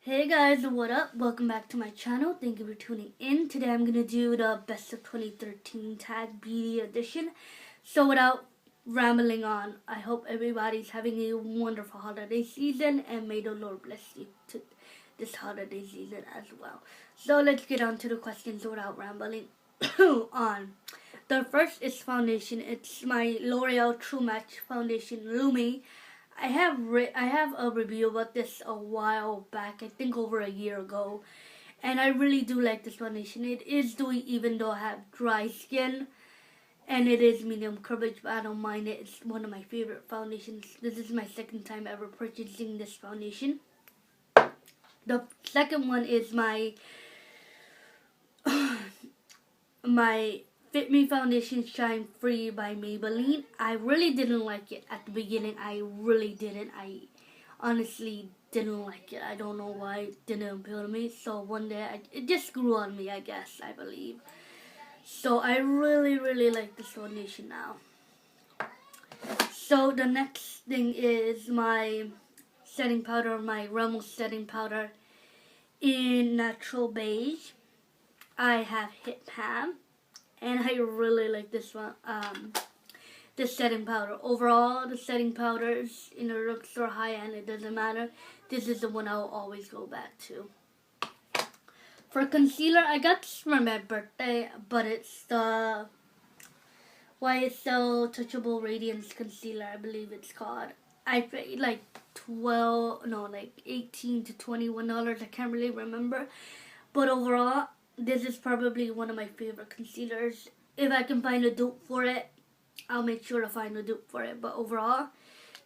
Hey guys, what up? Welcome back to my channel. Thank you for tuning in. Today I'm going to do the Best of 2013 Tag Beauty Edition. So without rambling on, I hope everybody's having a wonderful holiday season and may the Lord bless you to this holiday season as well. So let's get on to the questions without rambling on. The first is foundation. It's my L'Oreal True Match Foundation Lumi. I have a review about this a while back, I think over a year ago, and I really do like this foundation. It is dewy even though I have dry skin, and it is medium coverage, but I don't mind it. It's one of my favorite foundations. This is my second time ever purchasing this foundation. The second one is my Fit Me Foundation Shine Free by Maybelline. I really didn't like it at the beginning. I really didn't. I honestly didn't like it. I don't know why it didn't appeal to me. So one day it just grew on me, I guess, I believe. So I really like this foundation now. So the next thing is my setting powder, my LOreal setting powder in Natural Beige. I have Hit Pam. And I really like this one, this setting powder. Overall, the setting powders in the drugstore high-end, it doesn't matter. This is the one I'll always go back to. For concealer, I got this for my birthday, but it's the YSL Touchable Radiance Concealer, I believe it's called. I paid like $18 to $21. I can't really remember. But overall, this is probably one of my favorite concealers. If I can find a dupe for it, I'll make sure to find a dupe for it. But overall,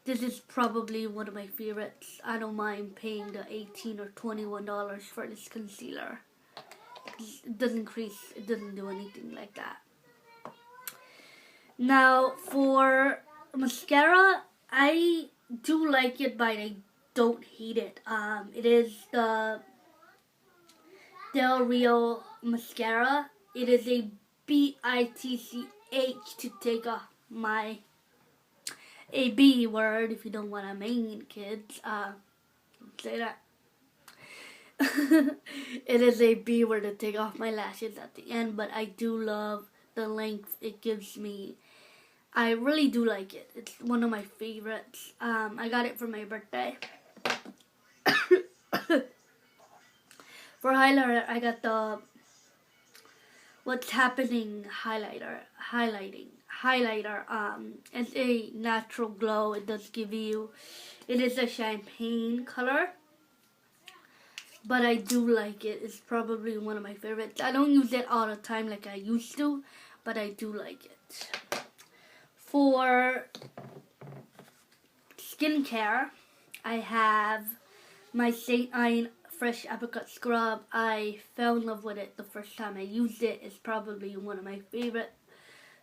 this is probably one of my favorites. I don't mind paying the $18 or $21 for this concealer. It doesn't crease, it doesn't do anything like that. Now, for mascara, I do like it, but I don't hate it. It is the LOreal mascara. It is a BITCH to take off a B word if you don't want to mean kids. Say that. It is a B word to take off my lashes at the end, but I do love the length it gives me. I really do like it. It's one of my favorites. I got it for my birthday. For highlighter, I got the What's Happening highlighter. It's a natural glow. It does give you. It is a champagne color, but I do like it. It's probably one of my favorites. I don't use it all the time like I used to, but I do like it. For skincare, I have my St. Ian Fresh Apricot Scrub. I fell in love with it the first time I used it. It's probably one of my favorite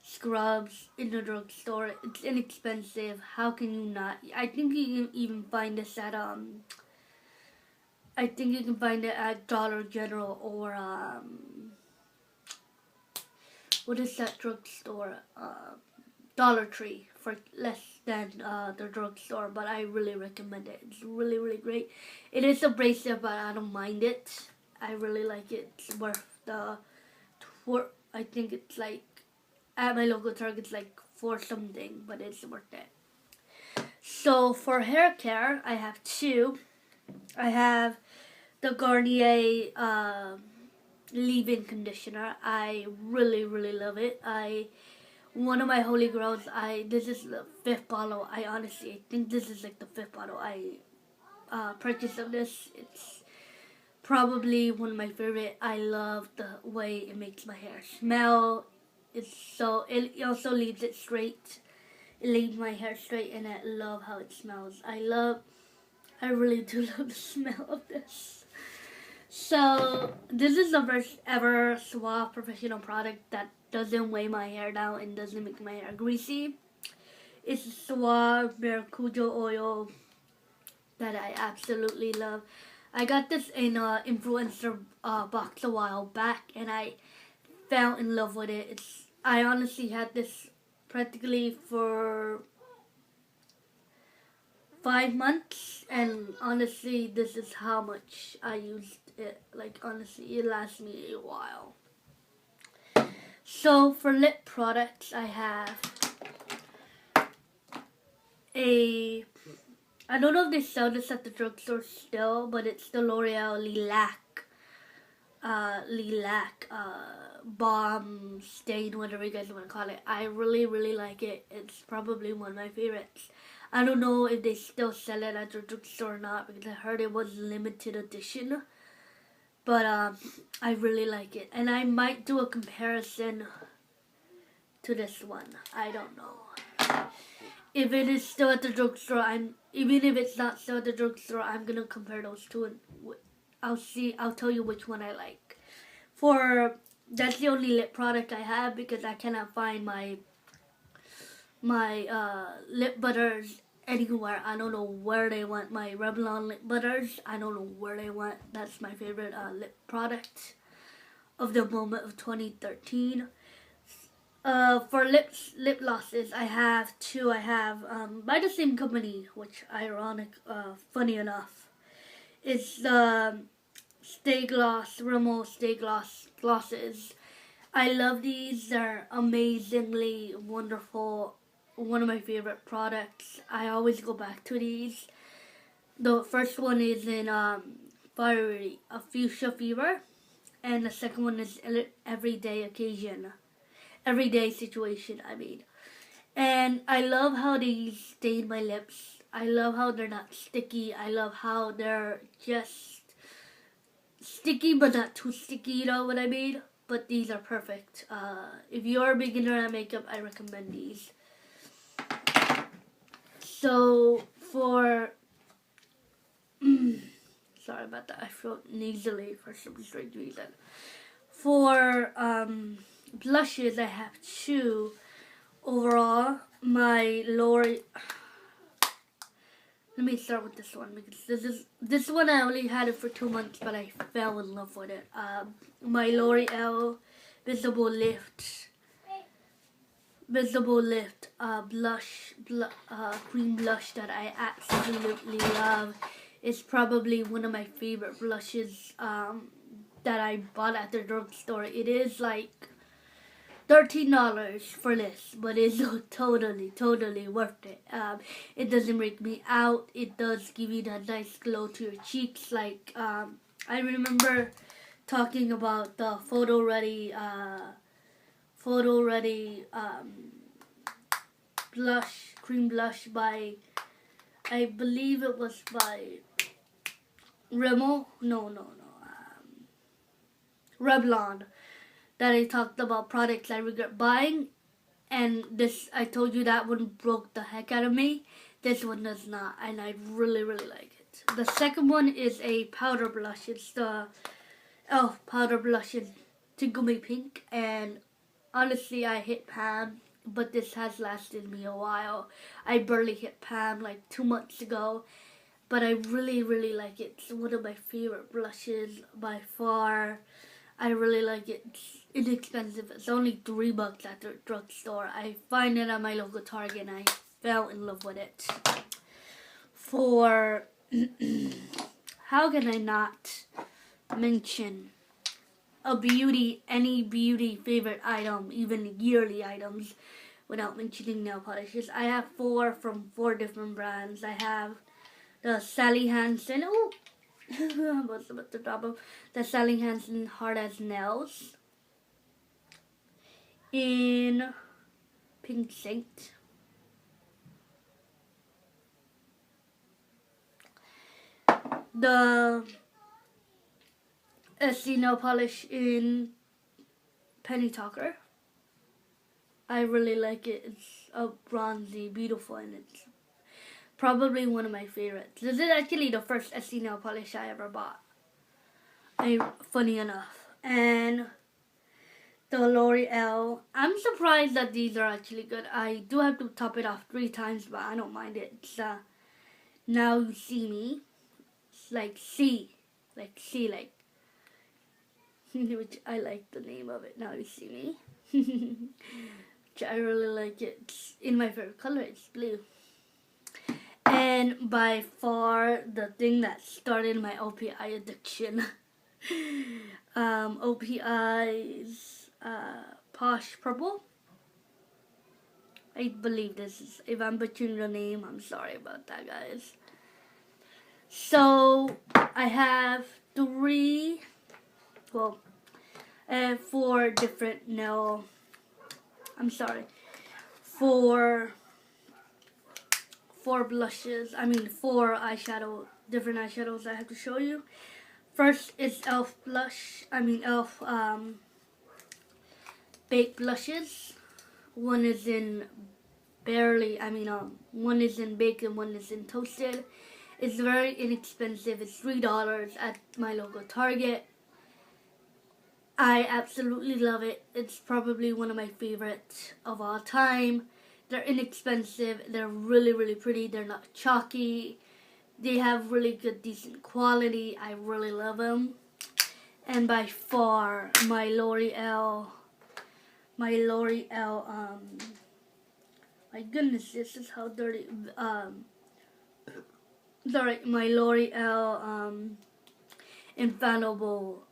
scrubs in the drugstore. It's inexpensive. How can you not? I think you can even find this at Dollar General or what is that drugstore? Dollar Tree for less than the drugstore, but I really recommend it. It's really great. It is abrasive, but I don't mind it. I really like it. It's worth the I think it's like at my local Target, it's like $4 something, but it's worth it. So for hair care, I have two. I have the Garnier leave-in conditioner. I really love it. One of my holy grails, this is the 5th bottle. I think this is like the 5th bottle I purchased of this. It's probably one of my favorite. I love the way it makes my hair smell. It also leaves it straight. It leaves my hair straight, and I love how it smells. I really do love the smell of this. So this is the first ever Suave professional product that doesn't weigh my hair down and doesn't make my hair greasy. It's Suave Maracuja oil that I absolutely love. I got this in an influencer box a while back, and I fell in love with it. I honestly had this practically for 5 months, and honestly, this is how much I used it. Like, honestly, it lasts me a while. So for lip products, I have I don't know if they sell this at the drugstore still, but it's the L'Oreal Lilac Balm Stain, whatever you guys want to call it. I really, really like it. It's probably one of my favorites. I don't know if they still sell it at the drugstore or not, because I heard it was limited edition. But I really like it, and I might do a comparison to this one. I don't know. If it is still at the drugstore, even if it's not still at the drugstore, I'm gonna compare those two, and I'll tell you which one I like. That's the only lip product I have, because I cannot find my lip butters anywhere. I don't know where they went. My Revlon lip butters, I don't know where they went. That's my favorite lip product of the moment of 2013. For lip glosses, I have two. I have by the same company, which funny enough, it's the Stay Gloss Rimmel Stay Gloss glosses. I love these. They're amazingly wonderful. One of my favorite products. I always go back to these. The first one is in Fiery Fuchsia Fever, and the second one is Everyday Situation, I mean. And I love how they stain my lips. I love how they're not sticky. I love how they're just sticky but not too sticky, you know what I mean? But these are perfect. If you're a beginner at makeup, I recommend these. So for sorry about that, I feel nasally for some strange reason. For blushes, I have two overall. My L'Oreal. Let me start with this one, because this one I only had it for 2 months, but I fell in love with it. My L'Oreal Visible Lift cream blush that I absolutely love. It's probably one of my favorite blushes that I bought at the drugstore. It is like $13 for this, but it's totally worth it. It doesn't break me out. It does give you that nice glow to your cheeks. Like I remember talking about the photo ready cream blush by, I believe it was by Revlon, that I talked about products I regret buying, and this, I told you that one broke the heck out of me. This one does not, and I really like it. The second one is a powder blush. It's the e.l.f. powder blush in Tinkle Me Pink, and honestly, I hit Pam, but this has lasted me a while. I barely hit Pam like 2 months ago, but I really like it. It's one of my favorite blushes by far. I really like it. It's inexpensive. It's only $3 at the drugstore. I find it at my local Target, and I fell in love with it. For how can I not mention any beauty favorite item, even yearly items, without mentioning nail polishes? I have 4 from 4 different brands. I have the Sally Hansen. Oh, what's about the top of the Sally Hansen Hard as Nails in Pink Saint. The SC nail polish in Penny Talker. I really like it. It's a bronzy, beautiful, and it's probably one of my favorites. This is actually the first SC nail polish I ever bought. Funny enough. And the L'Oreal. I'm surprised that these are actually good. I do have to top it off 3 times, but I don't mind it. It's Now You See Me. It's like which I like the name of it. Now You See Me. Which I really like it. It's in my favorite color. It's blue. And by far the thing that started my OPI addiction. OPI's Posh Purple. I believe this is, if I'm butchering the name, I'm sorry about that, guys. So I have four different, no, I'm sorry, four blushes, four different eyeshadows I have to show you. First is e.l.f. blush, e.l.f. baked blushes. One is in one is in baked and one is in toasted. It's very inexpensive. It's $3 at my local Target. I absolutely love it. It's probably one of my favorites of all time. They're inexpensive. They're really, really pretty. They're not chalky. They have really good, decent quality. I really love them. And by far, my L'Oreal, my goodness, this is how dirty, my L'Oreal, Infallible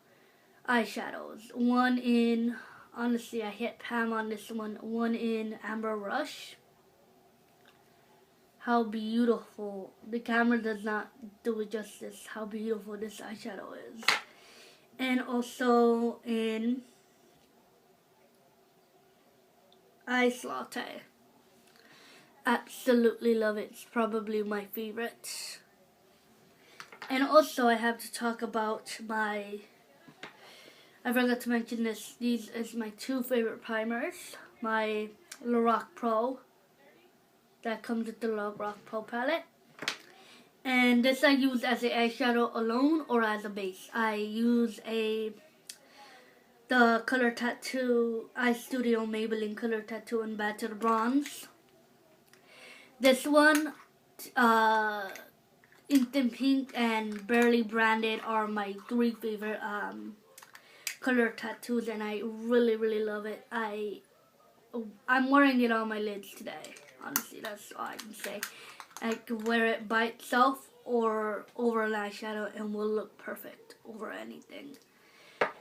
eyeshadows. One in, honestly, I hit Pam on this one. One in Amber Rush. How beautiful. The camera does not do it justice how beautiful this eyeshadow is. And also in Ice Latte. Absolutely love it. It's probably my favorite. And also I have to talk about I forgot to mention this. These is my two favorite primers. My LOreal Pro. That comes with the LOreal Pro palette. And this I use as an eyeshadow alone or as a base. I use the Color Tattoo iStudio Maybelline Color Tattoo in Battered Bronze. This one, Instant Pink and Barely Branded are my three favorite color tattoos, and I really, really love it. I'm wearing it on my lids today. Honestly, that's all I can say. I could wear it by itself or over an eyeshadow and will look perfect over anything.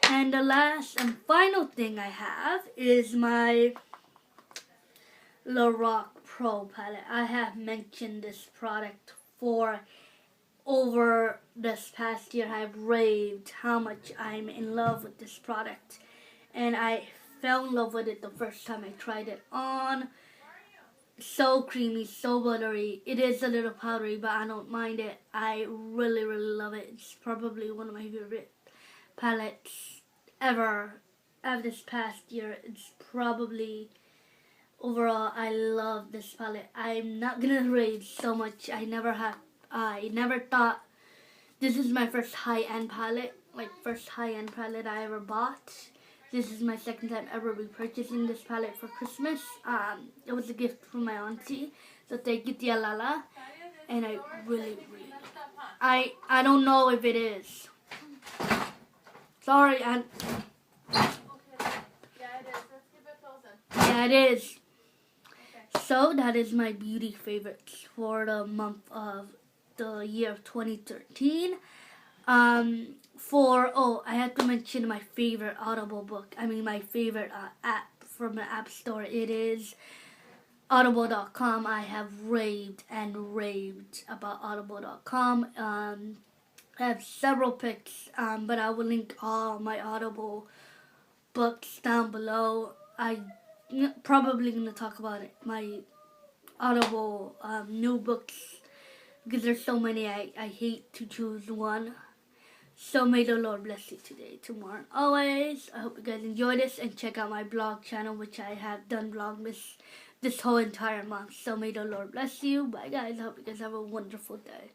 And the last and final thing I have is my LOreal Pro palette. I have mentioned this product for over this past year. I've raved how much I'm in love with this product. And I fell in love with it the first time I tried it on. So creamy, so buttery. It is a little powdery, but I don't mind it. I really, really love it. It's probably one of my favorite palettes ever of this past year. It's probably, overall, I love this palette. I'm not gonna rave so much. I never thought this is my first high-end palette, I ever bought. This is my second time ever repurchasing this palette for Christmas. It was a gift from my auntie, so thank you, Tia Lala. And I really, really, I don't know if it is. Sorry, Aunt. Yeah, it is. So that is my beauty favorites for the month of the year of 2013. I have to mention my favorite Audible book. My favorite app from the App Store. It is Audible.com. I have raved and raved about Audible.com. I have several picks, but I will link all my Audible books down below. I'm probably going to talk about it. My Audible new books, because there's so many, I hate to choose one. So may the Lord bless you today, tomorrow, and always. I hope you guys enjoy this and check out my blog channel, which I have done Vlogmas this whole entire month. So may the Lord bless you. Bye guys. I hope you guys have a wonderful day.